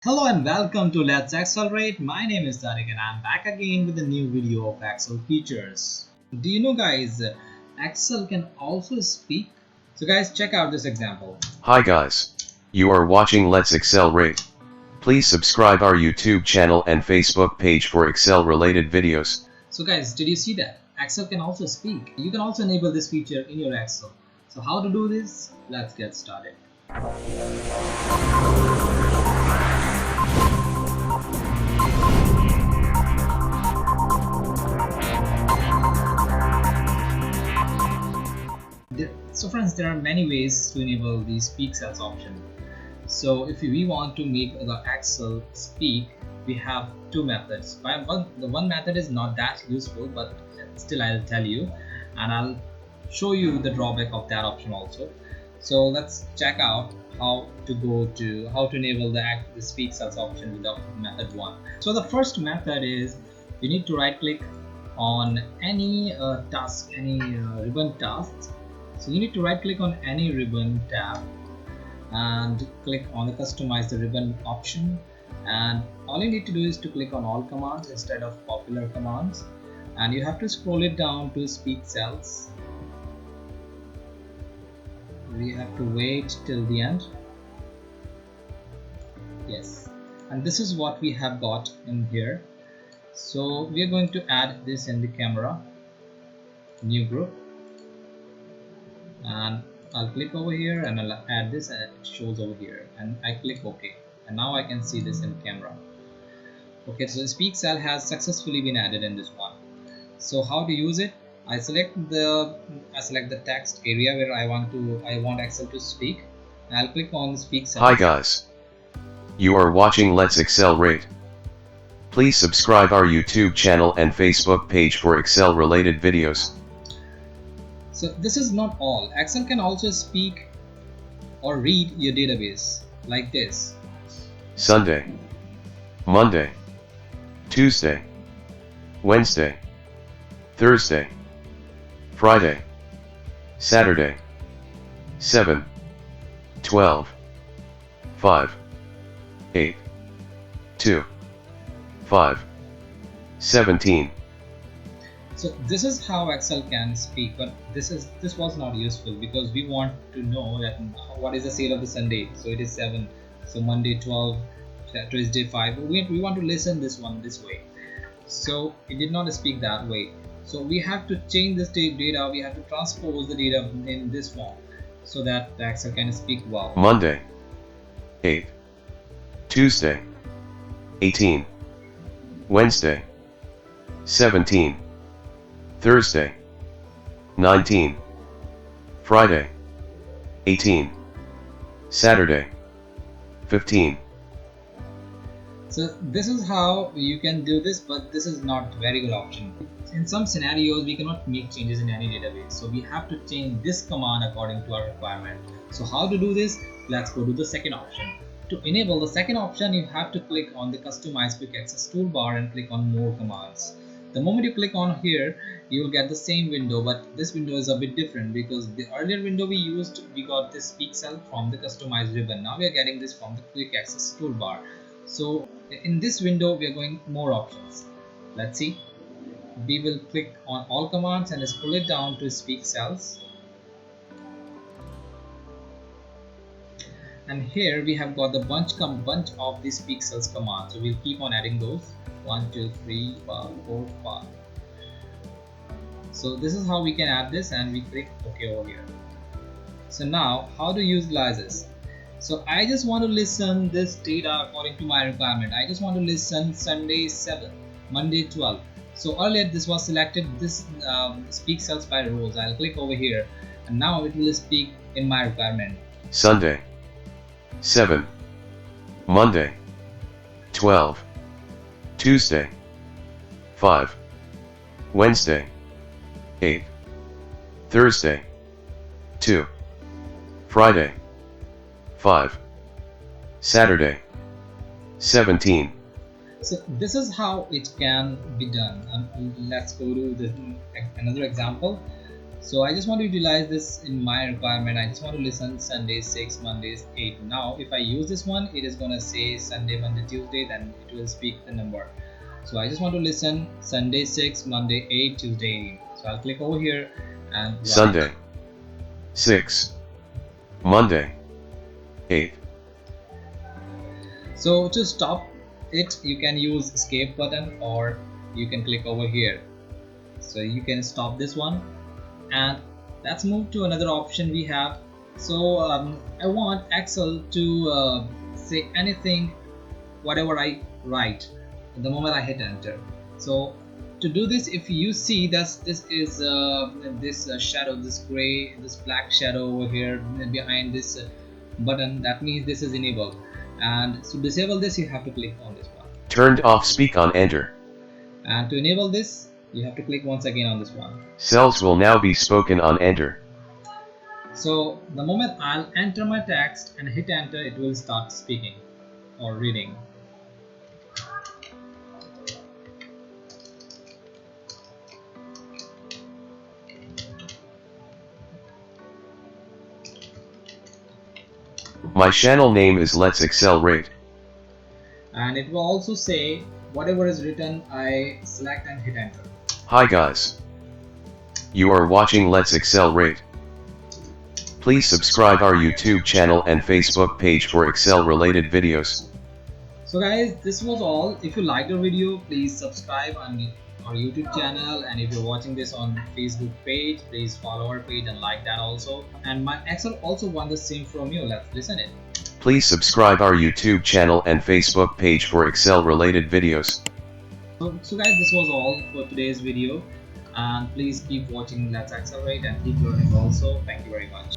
Hello and welcome to Let's Accelerate. My name is Tariq and I'm back again with a new video of Excel features. Do you know guys, Excel can also speak? So guys, check out this example. Hi guys. You are watching Let's Accelerate. Please subscribe our YouTube channel and Facebook page for Excel related videos. So guys, did you see that? Excel can also speak. You can also enable this feature in your Excel. So how to do this? Let's get started. So friends, there are many ways to enable the speak cells option. So if we want to make the Excel speak, we have two methods. The one method is not that useful, but still I'll tell you, and I'll show you the drawback of that option also. So let's check out how to enable the speak cells option without method 1. So the first method is you need to right click on any task, any ribbon tasks. So you need to right click on any ribbon tab and click on the customize the ribbon option, and all you need to do is to click on all commands instead of popular commands, and you have to scroll it down to speak cells. We have to wait till the end. Yes, and this is what we have got in here. So we are going to add this in the camera, new group, and I'll click over here and I'll add this and it shows over here, and I click OK, and now I can see this in camera. Okay, so the speak cell has successfully been added in this one. So how to use it? I select the text area where I want Excel to speak, and I'll click on the speak cell. Hi guys. You are watching Let's Accelerate. Please subscribe our YouTube channel and Facebook page for Excel related videos. So this is not all. Excel can also speak or read your database like this. Sunday, Monday, Tuesday, Wednesday, Thursday, Friday, Saturday, 7, 12, 5, 8, 2, 5, 17. So this is how Excel can speak, but this was not useful because we want to know that what is the sale of the Sunday. So it is 7, so Monday 12, Tuesday 5. We want to listen this one this way. So it did not speak that way. So we have to change this data. We have to transpose the data in this form so that the Excel can speak well. Monday, 8. Tuesday, 18. Wednesday, 17. Thursday, 19. Friday, 18. Saturday, 15. So this is how you can do this, but this is not a very good option. In some scenarios, we cannot make changes in any database, so we have to change this command according to our requirement. So how to do this? Let's go to the second option. To enable the second option, you have to click on the customize quick access toolbar and click on more commands. The moment you click on here, you will get the same window, but this window is a bit different because the earlier window we got this speak cell from the customized ribbon. Now we are getting this from the quick access toolbar. So in this window we are going more options. Let's see. We will click on all commands and scroll it down to speak cells, and here we have got the bunch of these speak cells commands. So we'll keep on adding those. 1, 2, 3, 4, 5. So this is how we can add this, and we click OK over here. So now how to utilize this? So I just want to listen this data according to my requirement. I just want to listen Sunday 7, Monday 12. So earlier this was selected, this speak cells by rows. I'll click over here, and now it will speak in my requirement. Sunday, 7. Monday, 12. Tuesday, 5. Wednesday, 8. Thursday, 2. Friday, 5. Saturday, 17. So this is how it can be done. Let's go to another example. So I just want to utilize this in my requirement. I just want to listen Sundays 6, Mondays 8. Now if I use this one, it is gonna say Sunday, Monday, Tuesday, then it will speak the number. So I just want to listen Sunday 6, Monday 8, Tuesday 8. So I'll click over here and run it. Sunday 6, Monday 8. So to stop it, you can use escape button or you can click over here. So you can stop this one, and let's move to another option we have. So I want Excel to say anything, whatever I write the moment I hit enter. So to do this, if you see that this is this shadow, this gray, this black shadow over here behind this button, that means this is enabled. And to disable this, you have to click on this one. Turned off, speak on enter. And to enable this, you have to click once again on this one. Cells will now be spoken on enter. So the moment I'll enter my text and hit enter, it will start speaking or reading. My channel name is Let's Accelerate. And it will also say whatever is written, I select and hit enter. Hi guys. You are watching Let's Accelerate. Please subscribe our YouTube channel and Facebook page for Excel related videos. So guys, this was all. If you liked the video, please subscribe on our YouTube channel, and if you're watching this on Facebook page, please follow our page and like that also. And my Excel also want the same from you. Let's listen it. Please subscribe our YouTube channel and Facebook page for Excel related videos. So guys, this was all for today's video, and please keep watching Let's Accelerate and keep learning also. Thank you very much.